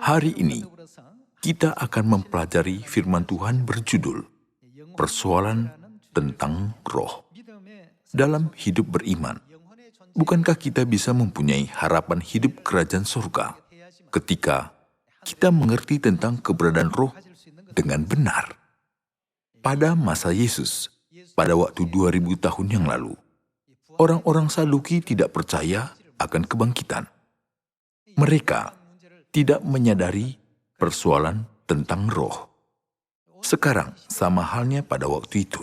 Hari ini, kita akan mempelajari firman Tuhan berjudul Persoalan tentang Roh. Dalam hidup beriman, bukankah kita bisa mempunyai harapan hidup kerajaan surga ketika kita mengerti tentang keberadaan roh dengan benar? Pada masa Yesus, pada waktu 2000 tahun yang lalu, orang-orang Saduki tidak percaya akan kebangkitan. Mereka tidak menyadari persoalan tentang roh. Sekarang sama halnya pada waktu itu.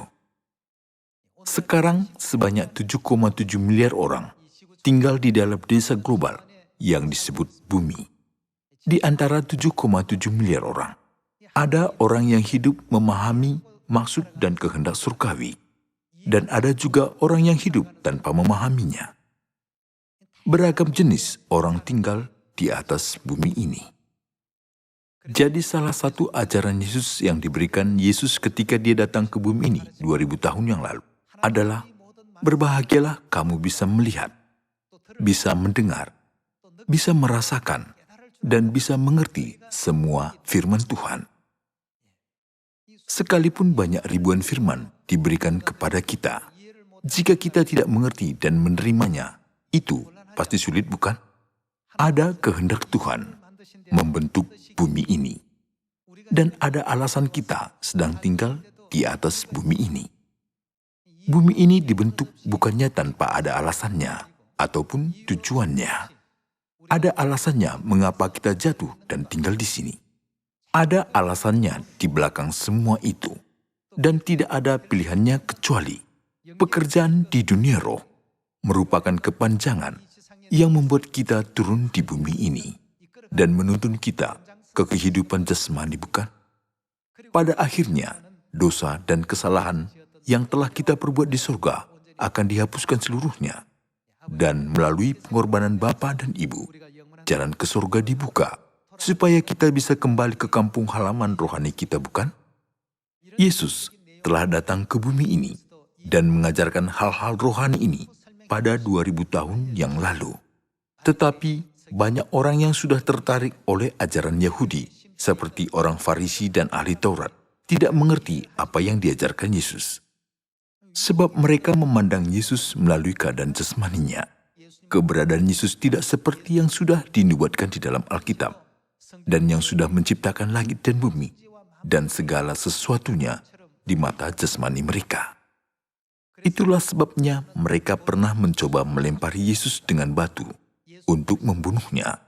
Sekarang sebanyak 7,7 miliar orang tinggal di dalam desa global yang disebut bumi. Di antara 7,7 miliar orang, ada orang yang hidup memahami maksud dan kehendak surgawi, dan ada juga orang yang hidup tanpa memahaminya. Beragam jenis orang tinggal di atas bumi ini. Jadi salah satu ajaran Yesus yang diberikan Yesus ketika dia datang ke bumi ini 2000 tahun yang lalu adalah, berbahagialah kamu bisa melihat, bisa mendengar, bisa merasakan, dan bisa mengerti semua firman Tuhan. Sekalipun banyak ribuan firman diberikan kepada kita, jika kita tidak mengerti dan menerimanya, itu pasti sulit, bukan? Ada kehendak Tuhan membentuk bumi ini, dan ada alasan kita sedang tinggal di atas bumi ini. Bumi ini dibentuk bukannya tanpa ada alasannya ataupun tujuannya. Ada alasannya mengapa kita jatuh dan tinggal di sini. Ada alasannya di belakang semua itu, dan tidak ada pilihannya kecuali pekerjaan di dunia roh merupakan kepanjangan yang membuat kita turun di bumi ini dan menuntun kita ke kehidupan jasmani, bukan? Pada akhirnya, dosa dan kesalahan yang telah kita perbuat di surga akan dihapuskan seluruhnya, dan melalui pengorbanan Bapa dan Ibu, jalan ke surga dibuka, supaya kita bisa kembali ke kampung halaman rohani kita, bukan? Yesus telah datang ke bumi ini dan mengajarkan hal-hal rohani ini pada 2000 tahun yang lalu. Tetapi banyak orang yang sudah tertarik oleh ajaran Yahudi, seperti orang Farisi dan ahli Taurat, tidak mengerti apa yang diajarkan Yesus. Sebab mereka memandang Yesus melalui keadaan jasmaninya. Keberadaan Yesus tidak seperti yang sudah dinubuatkan di dalam Alkitab, dan yang sudah menciptakan langit dan bumi, dan segala sesuatunya di mata jasmani mereka. Itulah sebabnya mereka pernah mencoba melempari Yesus dengan batu untuk membunuhnya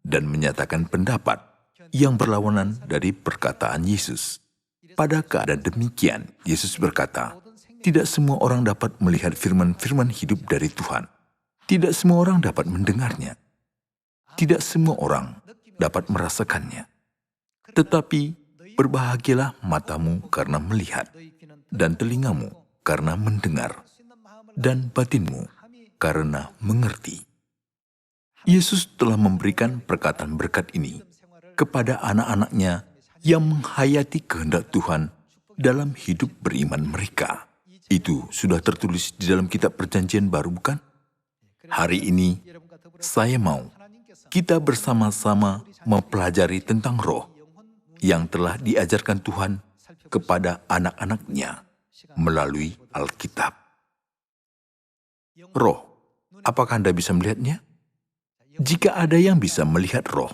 dan menyatakan pendapat yang berlawanan dari perkataan Yesus. Pada keadaan demikian, Yesus berkata, tidak semua orang dapat melihat firman-firman hidup dari Tuhan. Tidak semua orang dapat mendengarnya. Tidak semua orang dapat merasakannya. Tetapi berbahagialah matamu karena melihat, dan telingamu karena mendengar, dan batinmu karena mengerti. Yesus telah memberikan perkataan berkat ini kepada anak-anaknya yang menghayati kehendak Tuhan dalam hidup beriman mereka. Itu sudah tertulis di dalam kitab Perjanjian Baru, bukan? Hari ini, saya mau kita bersama-sama mempelajari tentang roh yang telah diajarkan Tuhan kepada anak-anaknya melalui Alkitab. Roh, apakah Anda bisa melihatnya? Jika ada yang bisa melihat roh,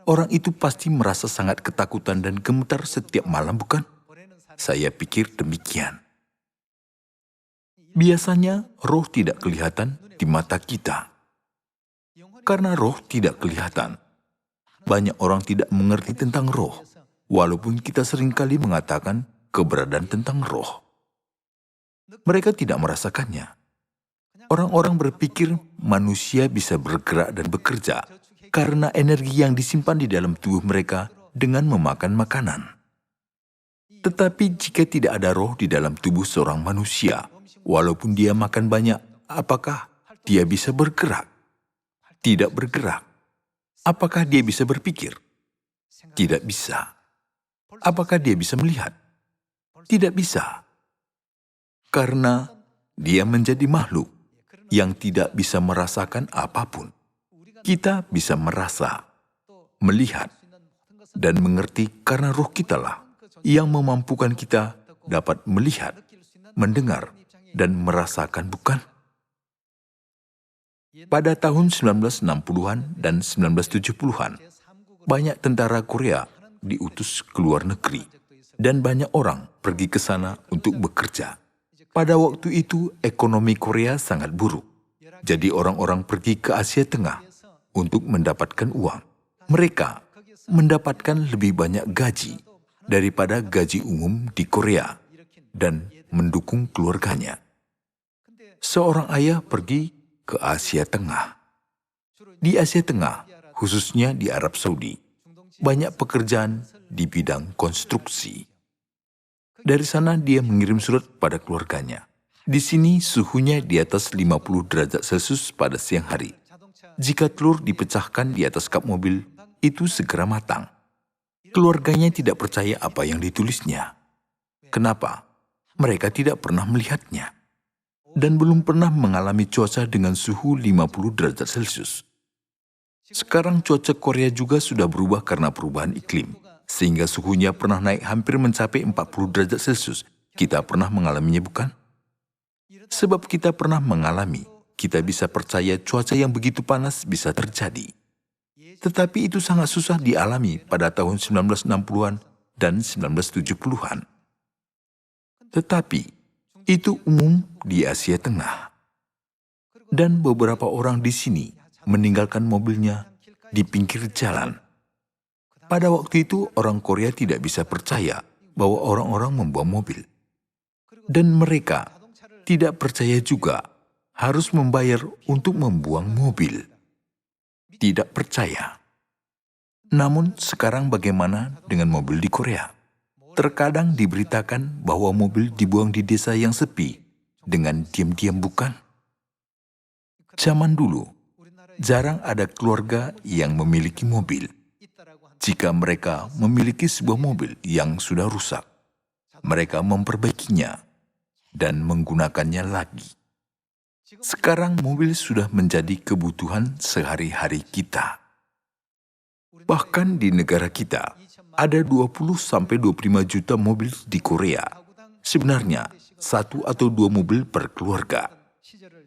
orang itu pasti merasa sangat ketakutan dan gemetar setiap malam, bukan? Saya pikir demikian. Biasanya roh tidak kelihatan di mata kita. Karena roh tidak kelihatan, banyak orang tidak mengerti tentang roh, walaupun kita seringkali mengatakan keberadaan tentang roh. Mereka tidak merasakannya. Orang-orang berpikir manusia bisa bergerak dan bekerja karena energi yang disimpan di dalam tubuh mereka dengan memakan makanan. Tetapi jika tidak ada roh di dalam tubuh seorang manusia, walaupun dia makan banyak, apakah dia bisa bergerak? Tidak bergerak. Apakah dia bisa berpikir? Tidak bisa. Apakah dia bisa melihat? Tidak bisa. Karena dia menjadi makhluk yang tidak bisa merasakan apapun. Kita bisa merasa, melihat, dan mengerti karena roh kitalah yang memampukan kita dapat melihat, mendengar, dan merasakan, bukan? Pada tahun 1960-an dan 1970-an, banyak tentara Korea diutus ke luar negeri dan banyak orang pergi ke sana untuk bekerja. Pada waktu itu, ekonomi Korea sangat buruk. Jadi orang-orang pergi ke Asia Tengah untuk mendapatkan uang. Mereka mendapatkan lebih banyak gaji daripada gaji umum di Korea dan mendukung keluarganya. Seorang ayah pergi ke Asia Tengah. Di Asia Tengah, khususnya di Arab Saudi, banyak pekerjaan di bidang konstruksi. Dari sana dia mengirim surat pada keluarganya. Di sini suhunya di atas 50 derajat Celcius pada siang hari. Jika telur dipecahkan di atas kap mobil, itu segera matang. Keluarganya tidak percaya apa yang ditulisnya. Kenapa? Mereka tidak pernah melihatnya dan belum pernah mengalami cuaca dengan suhu 50 derajat Celcius. Sekarang cuaca Korea juga sudah berubah karena perubahan iklim, sehingga suhunya pernah naik hampir mencapai 40 derajat Celcius. Kita pernah mengalaminya, bukan? Sebab kita pernah mengalami, kita bisa percaya cuaca yang begitu panas bisa terjadi. Tetapi itu sangat susah dialami pada tahun 1960-an dan 1970-an. Tetapi itu umum di Asia Tengah. Dan beberapa orang di sini meninggalkan mobilnya di pinggir jalan. Pada waktu itu orang Korea tidak bisa percaya bahwa orang-orang membawa mobil. Dan mereka tidak percaya juga harus membayar untuk membuang mobil. Tidak percaya. Namun sekarang bagaimana dengan mobil di Korea? Terkadang diberitakan bahwa mobil dibuang di desa yang sepi dengan diam-diam, bukan? Zaman dulu, jarang ada keluarga yang memiliki mobil. Jika mereka memiliki sebuah mobil yang sudah rusak, mereka memperbaikinya dan menggunakannya lagi. Sekarang mobil sudah menjadi kebutuhan sehari-hari kita. Bahkan di negara kita, ada 20-25 juta mobil di Korea. Sebenarnya, 1 atau 2 mobil per keluarga.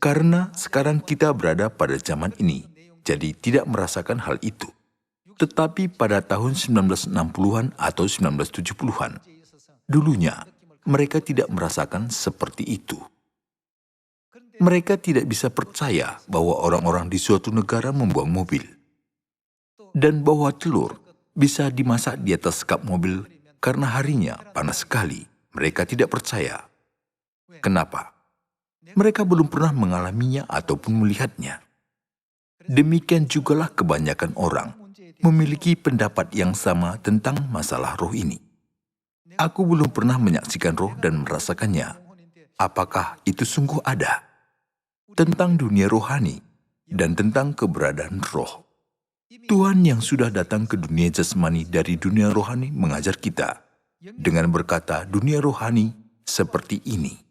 Karena sekarang kita berada pada zaman ini, jadi tidak merasakan hal itu. Tetapi pada tahun 1960-an atau 1970-an, dulunya mereka tidak merasakan seperti itu. Mereka tidak bisa percaya bahwa orang-orang di suatu negara membuang mobil. Dan bahwa telur bisa dimasak di atas kap mobil karena harinya panas sekali. Mereka tidak percaya. Kenapa? Mereka belum pernah mengalaminya ataupun melihatnya. Demikian jugalah kebanyakan orang memiliki pendapat yang sama tentang masalah roh ini. Aku belum pernah menyaksikan roh dan merasakannya. Apakah itu sungguh ada? Tentang dunia rohani dan tentang keberadaan roh. Tuhan yang sudah datang ke dunia jasmani dari dunia rohani mengajar kita dengan berkata dunia rohani seperti ini.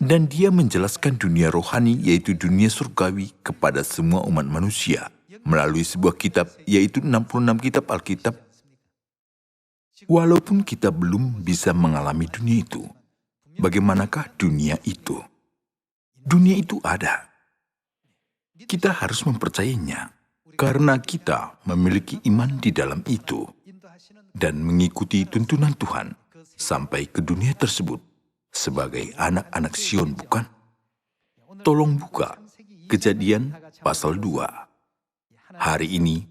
Dan dia menjelaskan dunia rohani yaitu dunia surgawi kepada semua umat manusia melalui sebuah kitab yaitu 66 kitab Alkitab. Walaupun kita belum bisa mengalami dunia itu, bagaimanakah dunia itu? Dunia itu ada. Kita harus mempercayainya. Karena kita memiliki iman di dalam itu dan mengikuti tuntunan Tuhan sampai ke dunia tersebut sebagai anak-anak Sion, bukan? Tolong buka Kejadian pasal 2. Hari ini,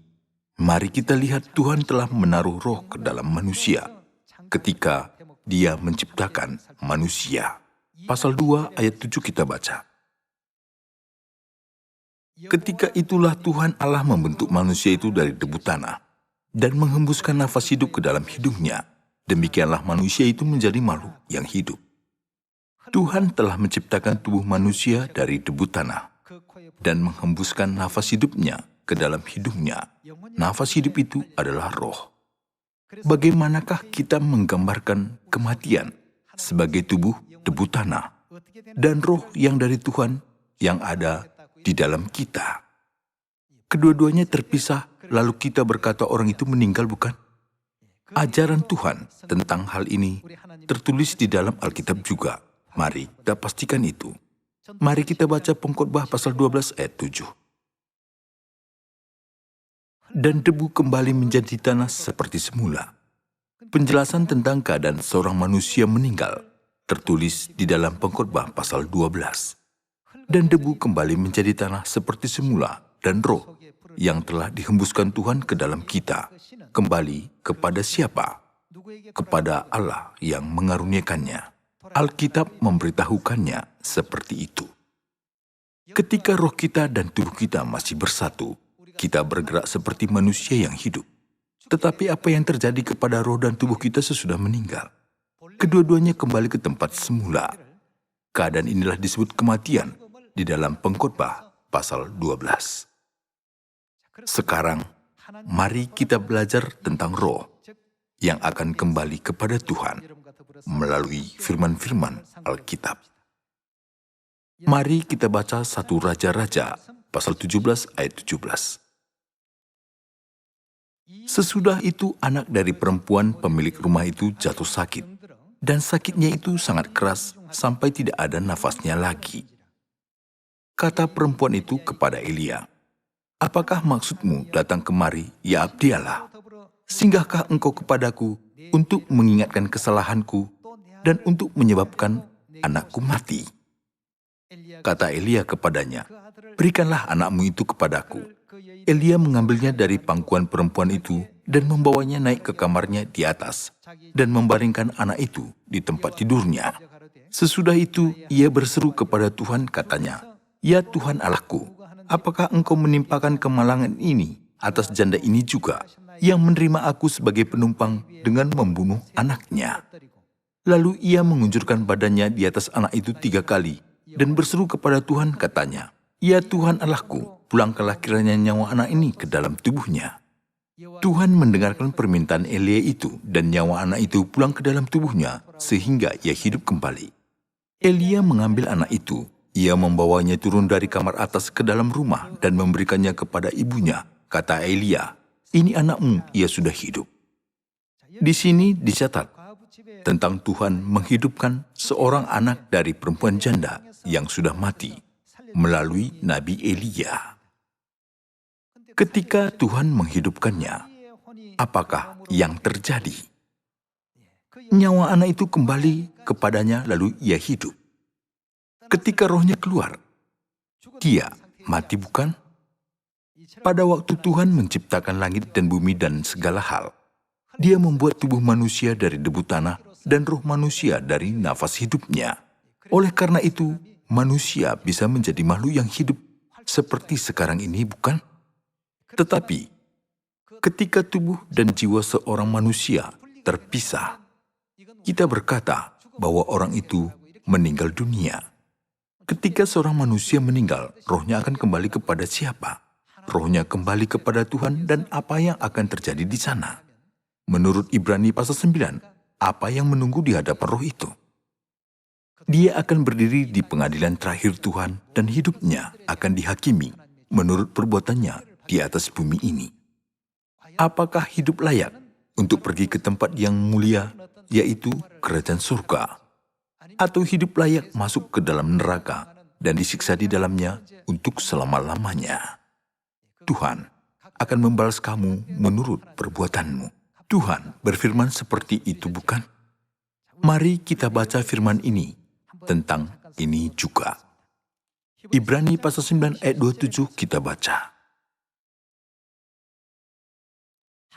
mari kita lihat Tuhan telah menaruh roh ke dalam manusia ketika Dia menciptakan manusia. Pasal 2 ayat 7 kita baca. Ketika itulah Tuhan Allah membentuk manusia itu dari debu tanah dan menghembuskan nafas hidup ke dalam hidungnya. Demikianlah manusia itu menjadi makhluk yang hidup. Tuhan telah menciptakan tubuh manusia dari debu tanah dan menghembuskan nafas hidupnya ke dalam hidungnya. Nafas hidup itu adalah roh. Bagaimanakah kita menggambarkan kematian sebagai tubuh debu tanah dan roh yang dari Tuhan yang ada di dalam kita? Kedua-duanya terpisah, lalu kita berkata orang itu meninggal, bukan? Ajaran Tuhan tentang hal ini tertulis di dalam Alkitab juga. Mari kita pastikan itu. Mari kita baca Pengkhotbah pasal 12 ayat 7. Dan debu kembali menjadi tanah seperti semula. Penjelasan tentang keadaan seorang manusia meninggal tertulis di dalam Pengkhotbah pasal 12. Dan debu kembali menjadi tanah seperti semula, dan roh yang telah dihembuskan Tuhan ke dalam kita kembali kepada siapa? Kepada Allah yang mengaruniakannya. Alkitab memberitahukannya seperti itu. Ketika roh kita dan tubuh kita masih bersatu, kita bergerak seperti manusia yang hidup. Tetapi apa yang terjadi kepada roh dan tubuh kita sesudah meninggal? Kedua-duanya kembali ke tempat semula. Keadaan inilah disebut kematian di dalam Pengkhotbah pasal 12. Sekarang, mari kita belajar tentang roh yang akan kembali kepada Tuhan melalui firman-firman Alkitab. Mari kita baca 1 Raja-Raja pasal 17 ayat 17. Sesudah itu anak dari perempuan pemilik rumah itu jatuh sakit, dan sakitnya itu sangat keras sampai tidak ada nafasnya lagi. Kata perempuan itu kepada Elia, "Apakah maksudmu datang kemari, ya abdi Allah? Singgahkah engkau kepadaku untuk mengingatkan kesalahanku dan untuk menyebabkan anakku mati?" Kata Elia kepadanya, "Berikanlah anakmu itu kepadaku." Elia mengambilnya dari pangkuan perempuan itu dan membawanya naik ke kamarnya di atas dan membaringkan anak itu di tempat tidurnya. Sesudah itu ia berseru kepada Tuhan, katanya, "Ya Tuhan Allahku, apakah engkau menimpakan kemalangan ini atas janda ini juga, yang menerima aku sebagai penumpang dengan membunuh anaknya?" Lalu ia mengunjurkan badannya di atas anak itu 3 kali dan berseru kepada Tuhan, katanya, "Ya Tuhan Allahku, pulangkanlah kiranya nyawa anak ini ke dalam tubuhnya." Tuhan mendengarkan permintaan Elia itu, dan nyawa anak itu pulang ke dalam tubuhnya sehingga ia hidup kembali. Elia mengambil anak itu, ia membawanya turun dari kamar atas ke dalam rumah dan memberikannya kepada ibunya. Kata Elia, "Ini anakmu, ia sudah hidup." Di sini dicatat tentang Tuhan menghidupkan seorang anak dari perempuan janda yang sudah mati melalui Nabi Elia. Ketika Tuhan menghidupkannya, apakah yang terjadi? Nyawa anak itu kembali kepadanya lalu ia hidup. Ketika rohnya keluar, dia mati bukan? Pada waktu Tuhan menciptakan langit dan bumi dan segala hal, Dia membuat tubuh manusia dari debu tanah dan roh manusia dari nafas hidupnya. Oleh karena itu, manusia bisa menjadi makhluk yang hidup seperti sekarang ini, bukan? Tetapi, ketika tubuh dan jiwa seorang manusia terpisah, kita berkata bahwa orang itu meninggal dunia. Ketika seorang manusia meninggal, rohnya akan kembali kepada siapa? Rohnya kembali kepada Tuhan, dan apa yang akan terjadi di sana? Menurut Ibrani pasal 9, apa yang menunggu di hadapan roh itu? Dia akan berdiri di pengadilan terakhir Tuhan, dan hidupnya akan dihakimi menurut perbuatannya di atas bumi ini. Apakah hidup layak untuk pergi ke tempat yang mulia, yaitu kerajaan surga? Atau hidup layak masuk ke dalam neraka dan disiksa di dalamnya untuk selama-lamanya? Tuhan akan membalas kamu menurut perbuatanmu. Tuhan berfirman seperti itu, bukan? Mari kita baca firman ini tentang ini juga. Ibrani pasal 9 ayat 27 kita baca.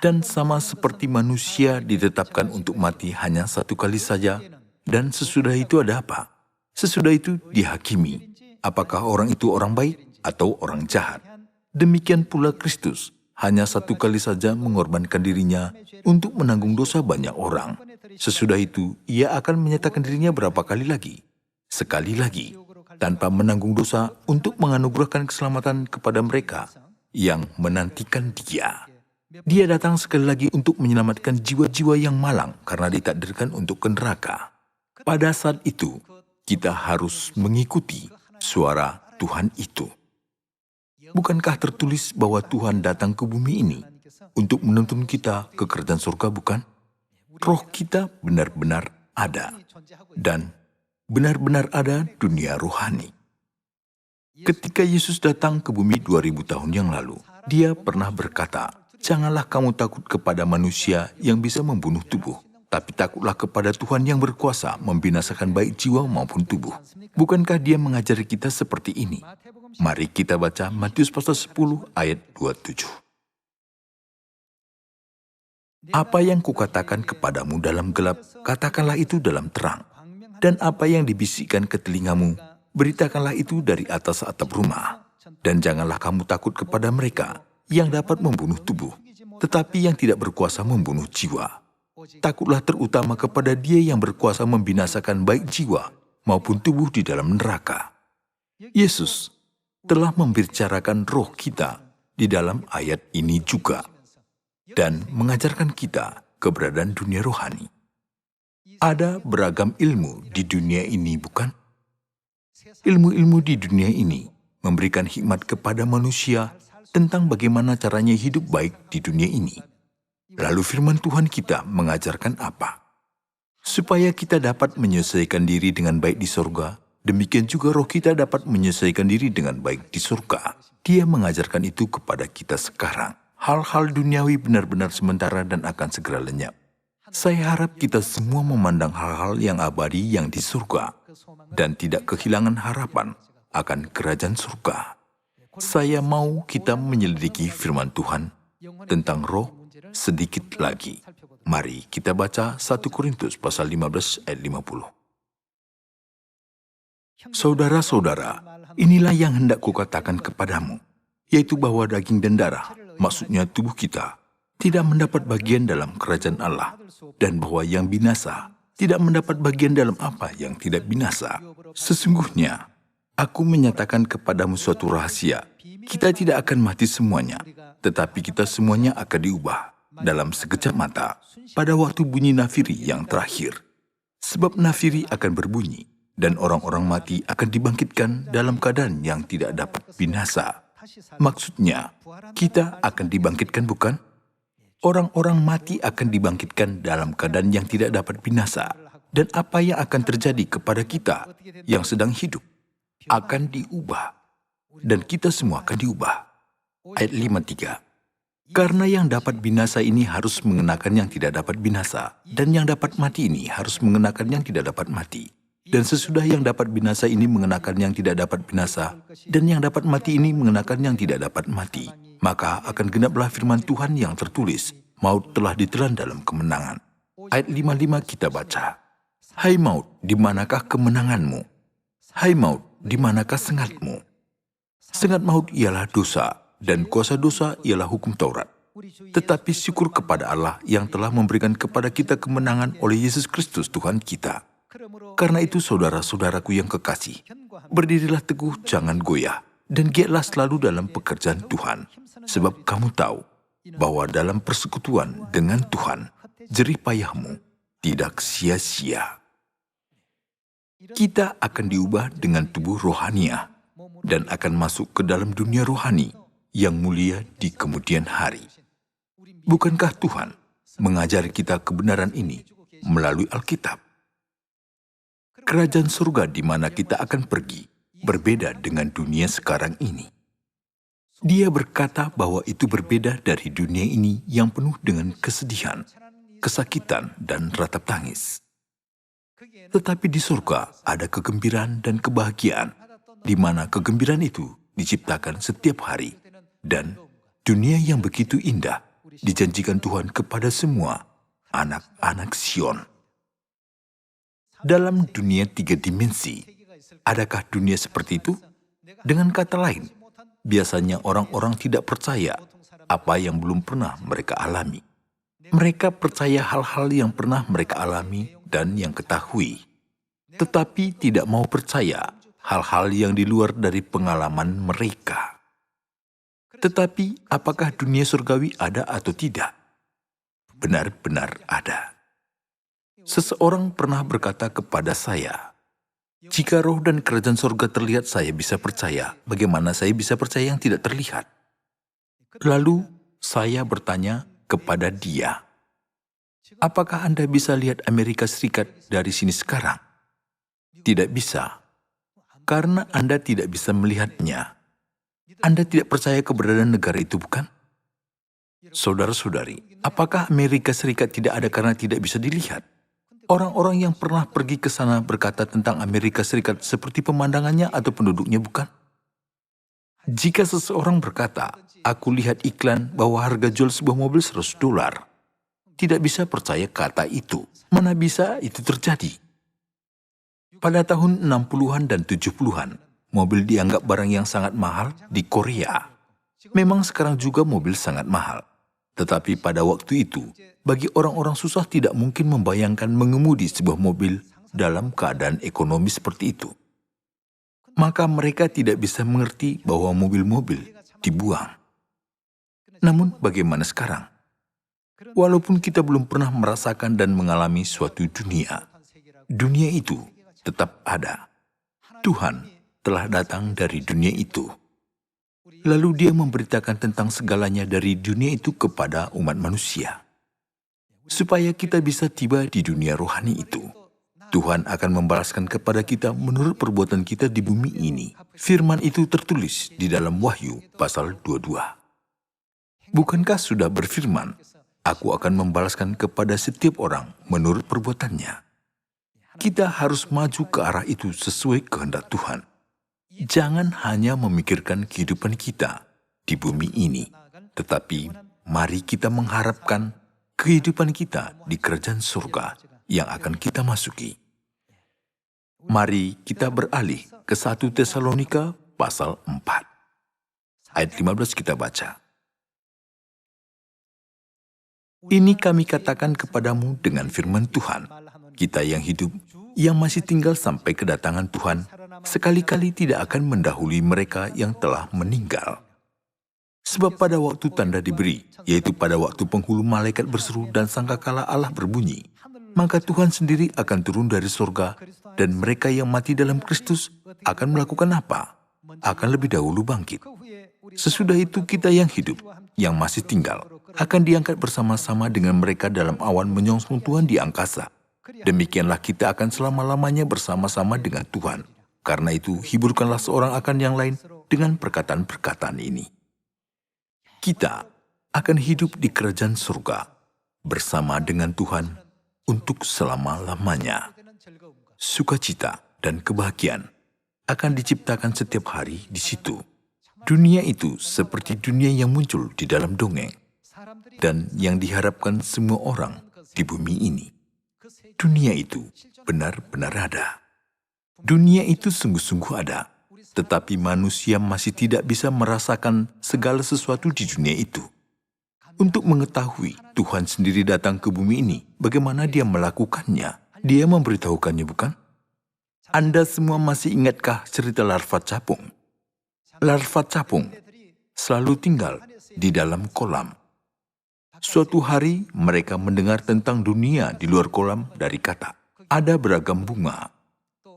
Dan sama seperti manusia ditetapkan untuk mati hanya 1 kali saja, dan sesudah itu ada apa? Sesudah itu dihakimi. Apakah orang itu orang baik atau orang jahat? Demikian pula Kristus hanya 1 kali saja mengorbankan dirinya untuk menanggung dosa banyak orang. Sesudah itu ia akan menyatakan dirinya berapa kali lagi? Sekali lagi, tanpa menanggung dosa, untuk menganugerahkan keselamatan kepada mereka yang menantikan Dia. Dia datang sekali lagi untuk menyelamatkan jiwa-jiwa yang malang karena ditakdirkan untuk ke neraka. Pada saat itu, kita harus mengikuti suara Tuhan itu. Bukankah tertulis bahwa Tuhan datang ke bumi ini untuk menuntun kita ke kerajaan surga, bukan? roh kita benar-benar ada, dan benar-benar ada dunia rohani. Ketika Yesus datang ke bumi 2000 tahun yang lalu, dia pernah berkata, "Janganlah kamu takut kepada manusia yang bisa membunuh tubuh, tapi takutlah kepada Tuhan yang berkuasa membinasakan baik jiwa maupun tubuh." Bukankah dia mengajari kita seperti ini? Mari kita baca Matius pasal 10 ayat 27. "Apa yang kukatakan kepadamu dalam gelap, katakanlah itu dalam terang. Dan apa yang dibisikkan ke telingamu, beritakanlah itu dari atas atap rumah. Dan janganlah kamu takut kepada mereka yang dapat membunuh tubuh, tetapi yang tidak berkuasa membunuh jiwa. Takutlah terutama kepada Dia yang berkuasa membinasakan baik jiwa maupun tubuh di dalam neraka." Yesus telah membicarakan roh kita di dalam ayat ini juga, dan mengajarkan kita keberadaan dunia rohani. Ada beragam ilmu di dunia ini, bukan? Ilmu-ilmu di dunia ini memberikan hikmat kepada manusia tentang bagaimana caranya hidup baik di dunia ini. Lalu firman Tuhan kita mengajarkan apa? Supaya kita dapat menyesuaikan diri dengan baik di surga, demikian juga roh kita dapat menyesuaikan diri dengan baik di surga. Dia mengajarkan itu kepada kita sekarang. Hal-hal duniawi benar-benar sementara dan akan segera lenyap. Saya harap kita semua memandang hal-hal yang abadi yang di surga dan tidak kehilangan harapan akan kerajaan surga. Saya mau kita menyelidiki firman Tuhan tentang roh sedikit lagi. Mari kita baca 1 Korintus pasal 15 ayat 50. "Saudara-saudara, inilah yang hendak kukatakan kepadamu, yaitu bahwa daging dan darah, maksudnya tubuh kita, tidak mendapat bagian dalam kerajaan Allah, dan bahwa yang binasa tidak mendapat bagian dalam apa yang tidak binasa. Sesungguhnya, aku menyatakan kepadamu suatu rahasia. Kita tidak akan mati semuanya, tetapi kita semuanya akan diubah dalam sekejap mata pada waktu bunyi nafiri yang terakhir. Sebab nafiri akan berbunyi, dan orang-orang mati akan dibangkitkan dalam keadaan yang tidak dapat binasa." Maksudnya, kita akan dibangkitkan, bukan? Orang-orang mati akan dibangkitkan dalam keadaan yang tidak dapat binasa. Dan apa yang akan terjadi kepada kita yang sedang hidup akan diubah. Dan kita semua akan diubah. Ayat 53. "Karena yang dapat binasa ini harus mengenakan yang tidak dapat binasa, dan yang dapat mati ini harus mengenakan yang tidak dapat mati. Dan sesudah yang dapat binasa ini mengenakan yang tidak dapat binasa, dan yang dapat mati ini mengenakan yang tidak dapat mati, maka akan genaplah firman Tuhan yang tertulis, maut telah ditelan dalam kemenangan." Ayat 55 kita baca, "Hai maut, di manakah kemenanganmu? Hai maut, di manakah sengatmu? Sengat maut ialah dosa, dan kuasa dosa ialah hukum Taurat. Tetapi syukur kepada Allah yang telah memberikan kepada kita kemenangan oleh Yesus Kristus Tuhan kita. Karena itu saudara-saudaraku yang kekasih, berdirilah teguh, jangan goyah, dan giatlah selalu dalam pekerjaan Tuhan. Sebab kamu tahu bahwa dalam persekutuan dengan Tuhan, jerih payahmu tidak sia-sia." Kita akan diubah dengan tubuh rohaniah dan akan masuk ke dalam dunia rohani yang mulia di kemudian hari. Bukankah Tuhan mengajari kita kebenaran ini melalui Alkitab? Kerajaan surga di mana kita akan pergi berbeda dengan dunia sekarang ini. Dia berkata bahwa itu berbeda dari dunia ini yang penuh dengan kesedihan, kesakitan, dan ratap tangis. Tetapi di surga ada kegembiraan dan kebahagiaan, di mana kegembiraan itu diciptakan setiap hari, dan dunia yang begitu indah dijanjikan Tuhan kepada semua anak-anak Sion. Dalam dunia 3 dimensi, adakah dunia seperti itu? Dengan kata lain, biasanya orang-orang tidak percaya apa yang belum pernah mereka alami. Mereka percaya hal-hal yang pernah mereka alami dan yang ketahui, tetapi tidak mau percaya hal-hal yang di luar dari pengalaman mereka. Tetapi apakah dunia surgawi ada atau tidak? Benar-benar ada. Seseorang pernah berkata kepada saya, "Jika roh dan kerajaan surga terlihat saya bisa percaya, bagaimana saya bisa percaya yang tidak terlihat?" Lalu saya bertanya kepada dia, Apakah Anda bisa lihat Amerika Serikat dari sini sekarang? Tidak bisa, karena Anda tidak bisa melihatnya. Anda tidak percaya keberadaan negara itu, bukan? Saudara-saudari, apakah Amerika Serikat tidak ada karena tidak bisa dilihat? Orang-orang yang pernah pergi ke sana berkata tentang Amerika Serikat seperti pemandangannya atau penduduknya, bukan? Jika seseorang berkata, aku lihat iklan bahwa harga jual sebuah mobil $100, tidak bisa percaya kata itu. Mana bisa itu terjadi? Pada tahun 60-an dan 70-an, mobil dianggap barang yang sangat mahal di Korea. Memang sekarang juga mobil sangat mahal. Tetapi pada waktu itu, bagi orang-orang susah tidak mungkin membayangkan mengemudi sebuah mobil dalam keadaan ekonomi seperti itu. Maka mereka tidak bisa mengerti bahwa mobil-mobil dibuang. Namun bagaimana sekarang? Walaupun kita belum pernah merasakan dan mengalami suatu dunia, dunia itu tetap ada. Tuhan telah datang dari dunia itu. Lalu dia memberitakan tentang segalanya dari dunia itu kepada umat manusia. Supaya kita bisa tiba di dunia rohani itu, Tuhan akan membalaskan kepada kita menurut perbuatan kita di bumi ini. Firman itu tertulis di dalam Wahyu pasal 22. Bukankah sudah berfirman, aku akan membalaskan kepada setiap orang menurut perbuatannya. Kita harus maju ke arah itu sesuai kehendak Tuhan. Jangan hanya memikirkan kehidupan kita di bumi ini, tetapi mari kita mengharapkan kehidupan kita di kerajaan surga yang akan kita masuki. Mari kita beralih ke 1 Tesalonika pasal 4. Ayat 15 kita baca. Ini kami katakan kepadamu dengan firman Tuhan, kita yang hidup, yang masih tinggal sampai kedatangan Tuhan, sekali-kali tidak akan mendahului mereka yang telah meninggal. Sebab pada waktu tanda diberi, yaitu pada waktu penghulu malaikat berseru dan sangkakala Allah berbunyi, maka Tuhan sendiri akan turun dari surga, dan mereka yang mati dalam Kristus akan melakukan apa? Akan lebih dahulu bangkit. Sesudah itu kita yang hidup, yang masih tinggal, akan diangkat bersama-sama dengan mereka dalam awan menyongsong Tuhan di angkasa. Demikianlah kita akan selama-lamanya bersama-sama dengan Tuhan. Karena itu, hiburkanlah seorang akan yang lain dengan perkataan-perkataan ini. Kita akan hidup di kerajaan surga bersama dengan Tuhan untuk selama-lamanya. Sukacita dan kebahagiaan akan diciptakan setiap hari di situ. Dunia itu seperti dunia yang muncul di dalam dongeng dan yang diharapkan semua orang di bumi ini. Dunia itu benar-benar ada. Dunia itu sungguh-sungguh ada, tetapi manusia masih tidak bisa merasakan segala sesuatu di dunia itu. Untuk mengetahui Tuhan sendiri datang ke bumi ini, bagaimana dia melakukannya? Dia memberitahukannya, bukan? Anda semua masih ingatkah cerita larva capung? Larva capung selalu tinggal di dalam kolam. Suatu hari mereka mendengar tentang dunia di luar kolam dari kata. Ada beragam bunga.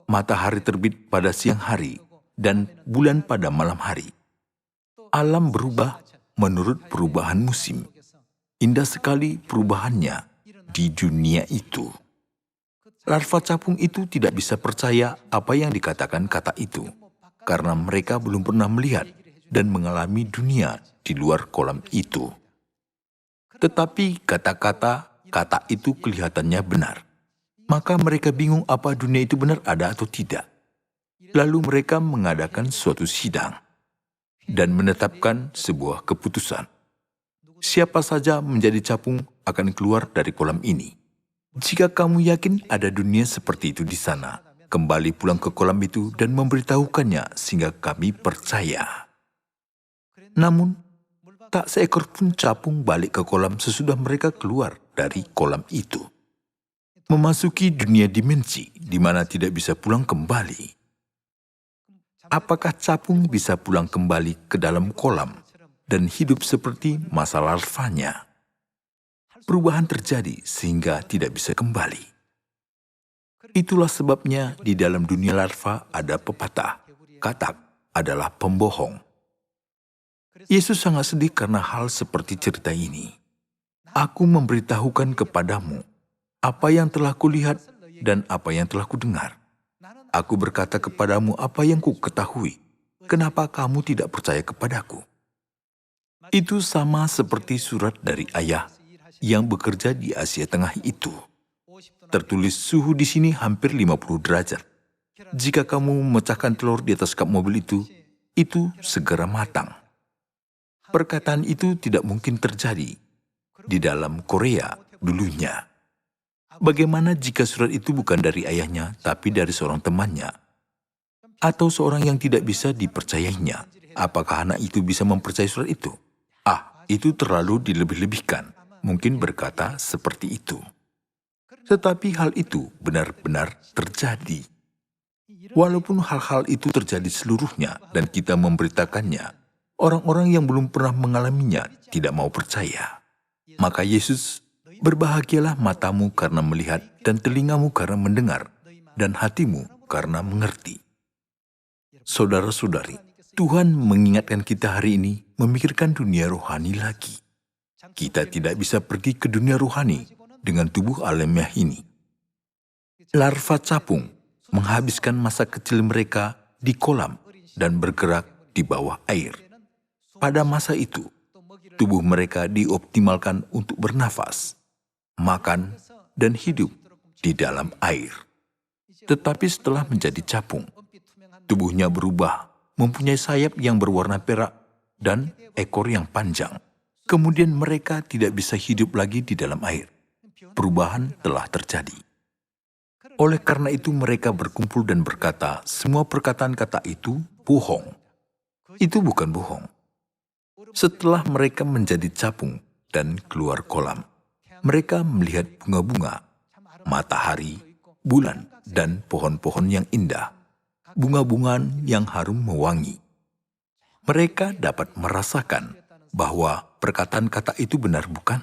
Matahari terbit pada siang hari dan bulan pada malam hari. Alam berubah menurut perubahan musim. Indah sekali perubahannya di dunia itu. Larva capung itu tidak bisa percaya apa yang dikatakan kata itu, karena mereka belum pernah melihat dan mengalami dunia di luar kolam itu. Tetapi kata itu kelihatannya benar. Maka mereka bingung apa dunia itu benar ada atau tidak. Lalu mereka mengadakan suatu sidang dan menetapkan sebuah keputusan. Siapa saja menjadi capung akan keluar dari kolam ini. Jika kamu yakin ada dunia seperti itu di sana, kembali pulang ke kolam itu dan memberitahukannya sehingga kami percaya. Namun, tak seekor pun capung balik ke kolam sesudah mereka keluar dari kolam itu. Memasuki dunia dimensi di mana tidak bisa pulang kembali. Apakah capung bisa pulang kembali ke dalam kolam dan hidup seperti masa larvanya? Perubahan terjadi sehingga tidak bisa kembali. Itulah sebabnya di dalam dunia larva ada pepatah, katak adalah pembohong. Yesus sangat sedih karena hal seperti cerita ini. Aku memberitahukan kepadamu apa yang telah kulihat dan apa yang telah kudengar. Aku berkata kepadamu apa yang ku ketahui. Kenapa kamu tidak percaya kepadaku? Itu sama seperti surat dari ayah yang bekerja di Asia Tengah itu. Tertulis suhu di sini hampir 50 derajat. Jika kamu memecahkan telur di atas kap mobil itu segera matang. Perkataan itu tidak mungkin terjadi di dalam Korea dulunya. Bagaimana jika surat itu bukan dari ayahnya, tapi dari seorang temannya? Atau seorang yang tidak bisa dipercayainya? Apakah anak itu bisa mempercayai surat itu? Itu terlalu dilebih-lebihkan. Mungkin berkata seperti itu. Tetapi hal itu benar-benar terjadi. Walaupun hal-hal itu terjadi seluruhnya dan kita memberitakannya, orang-orang yang belum pernah mengalaminya tidak mau percaya. Maka Yesus, berbahagialah matamu karena melihat dan telingamu karena mendengar dan hatimu karena mengerti. Saudara-saudari, Tuhan mengingatkan kita hari ini memikirkan dunia rohani lagi. Kita tidak bisa pergi ke dunia rohani dengan tubuh alamiah ini. Larva capung menghabiskan masa kecil mereka di kolam dan bergerak di bawah air. Pada masa itu, tubuh mereka dioptimalkan untuk bernafas, makan, dan hidup di dalam air. Tetapi setelah menjadi capung, tubuhnya berubah, mempunyai sayap yang berwarna perak dan ekor yang panjang. Kemudian mereka tidak bisa hidup lagi di dalam air. Perubahan telah terjadi. Oleh karena itu mereka berkumpul dan berkata, semua perkataan kata itu bohong. Itu bukan bohong. Setelah mereka menjadi capung dan keluar kolam, mereka melihat bunga-bunga, matahari, bulan, dan pohon-pohon yang indah, bunga-bungaan yang harum mewangi. Mereka dapat merasakan bahwa perkataan kata itu benar, bukan?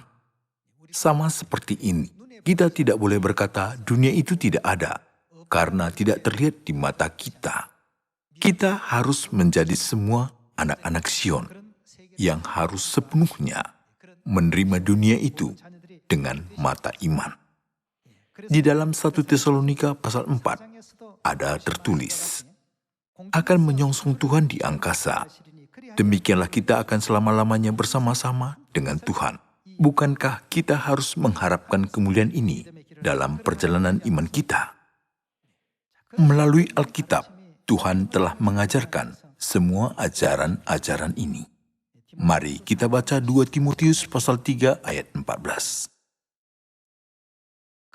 Sama seperti ini, kita tidak boleh berkata dunia itu tidak ada, karena tidak terlihat di mata kita. Kita harus menjadi semua anak-anak Sion yang harus sepenuhnya menerima dunia itu dengan mata iman. Di dalam 1 Tesalonika pasal 4 ada tertulis, akan menyongsong Tuhan di angkasa. Demikianlah kita akan selama-lamanya bersama-sama dengan Tuhan. Bukankah kita harus mengharapkan kemuliaan ini dalam perjalanan iman kita? Melalui Alkitab, Tuhan telah mengajarkan semua ajaran-ajaran ini. Mari kita baca 2 Timotius pasal 3 ayat 14.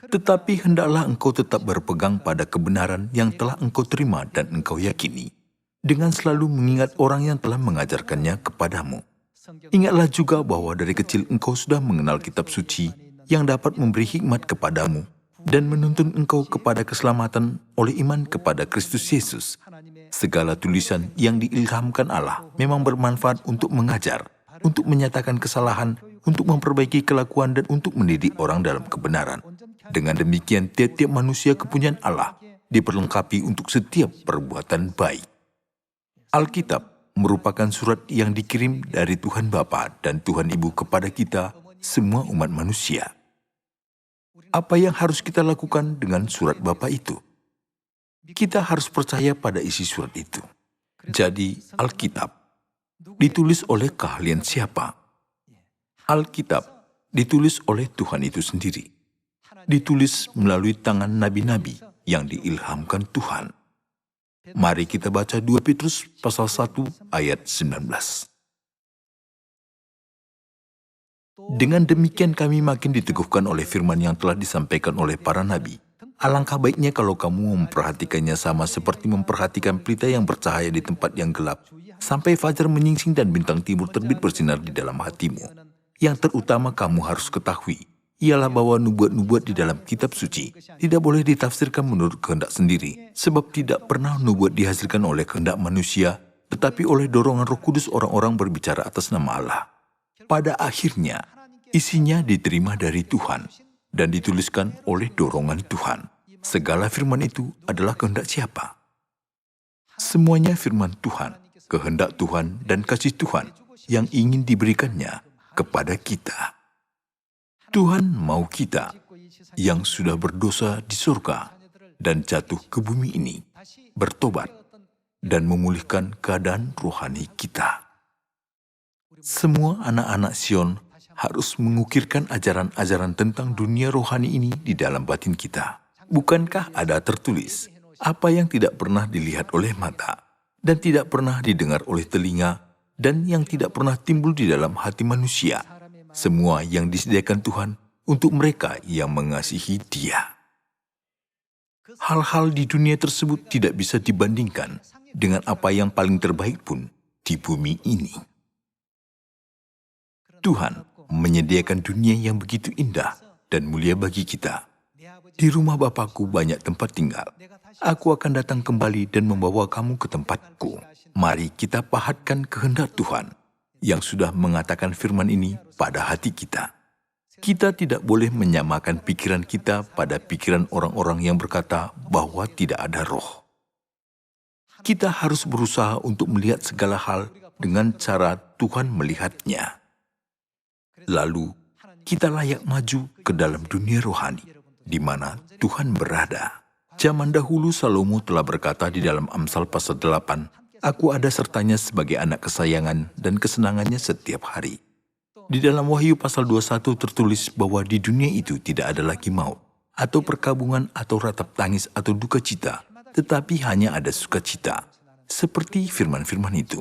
Tetapi hendaklah engkau tetap berpegang pada kebenaran yang telah engkau terima dan engkau yakini, dengan selalu mengingat orang yang telah mengajarkannya kepadamu. Ingatlah juga bahwa dari kecil engkau sudah mengenal kitab suci yang dapat memberi hikmat kepadamu dan menuntun engkau kepada keselamatan oleh iman kepada Kristus Yesus. Segala tulisan yang diilhamkan Allah memang bermanfaat untuk mengajar, untuk menyatakan kesalahan, untuk memperbaiki kelakuan dan untuk mendidik orang dalam kebenaran. Dengan demikian tiap-tiap manusia kepunyaan Allah diperlengkapi untuk setiap perbuatan baik. Alkitab merupakan surat yang dikirim dari Tuhan Bapa dan Tuhan Ibu kepada kita, semua umat manusia. Apa yang harus kita lakukan dengan surat Bapa itu? Kita harus percaya pada isi surat itu. Jadi, Alkitab ditulis oleh keahlian siapa? Alkitab ditulis oleh Tuhan itu sendiri. Ditulis melalui tangan nabi-nabi yang diilhamkan Tuhan. Mari kita baca 2 Petrus pasal 1 ayat 19. Dengan demikian kami makin diteguhkan oleh firman yang telah disampaikan oleh para nabi. Alangkah baiknya kalau kamu memperhatikannya sama seperti memperhatikan pelita yang bercahaya di tempat yang gelap, sampai fajar menyingsing dan bintang timur terbit bersinar di dalam hatimu. Yang terutama kamu harus ketahui, ialah bahwa nubuat-nubuat di dalam kitab suci tidak boleh ditafsirkan menurut kehendak sendiri, sebab tidak pernah nubuat dihasilkan oleh kehendak manusia, tetapi oleh dorongan Roh Kudus orang-orang berbicara atas nama Allah. Pada akhirnya, isinya diterima dari Tuhan dan dituliskan oleh dorongan Tuhan. Segala firman itu adalah kehendak siapa? Semuanya firman Tuhan, kehendak Tuhan dan kasih Tuhan yang ingin diberikannya kepada kita. Tuhan mau kita yang sudah berdosa di surga dan jatuh ke bumi ini bertobat dan memulihkan keadaan rohani kita. Semua anak-anak Sion harus mengukirkan ajaran-ajaran tentang dunia rohani ini di dalam batin kita. Bukankah ada tertulis, apa yang tidak pernah dilihat oleh mata, dan tidak pernah didengar oleh telinga, dan yang tidak pernah timbul di dalam hati manusia, semua yang disediakan Tuhan untuk mereka yang mengasihi Dia. Hal-hal di dunia tersebut tidak bisa dibandingkan dengan apa yang paling terbaik pun di bumi ini. Tuhan menyediakan dunia yang begitu indah dan mulia bagi kita. Di rumah Bapakku banyak tempat tinggal. Aku akan datang kembali dan membawa kamu ke tempatku. Mari kita pahatkan kehendak Tuhan yang sudah mengatakan firman ini pada hati kita. Kita tidak boleh menyamakan pikiran kita pada pikiran orang-orang yang berkata bahwa tidak ada roh. Kita harus berusaha untuk melihat segala hal dengan cara Tuhan melihatnya. Lalu, kita layak maju ke dalam dunia rohani, di mana Tuhan berada. Zaman dahulu Salomo telah berkata di dalam Amsal pasal 8, "Aku ada sertanya sebagai anak kesayangan dan kesenangannya setiap hari." Di dalam Wahyu pasal 21 tertulis bahwa di dunia itu tidak ada lagi maut, atau perkabungan, atau ratap tangis, atau duka cita, tetapi hanya ada sukacita. Seperti firman-firman itu,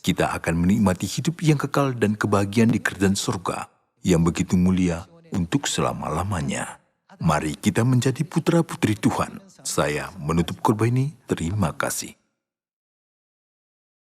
kita akan menikmati hidup yang kekal dan kebahagiaan di kerajaan surga yang begitu mulia untuk selama-lamanya. Mari kita menjadi putra-putri Tuhan. Saya menutup khotbah ini. Terima kasih.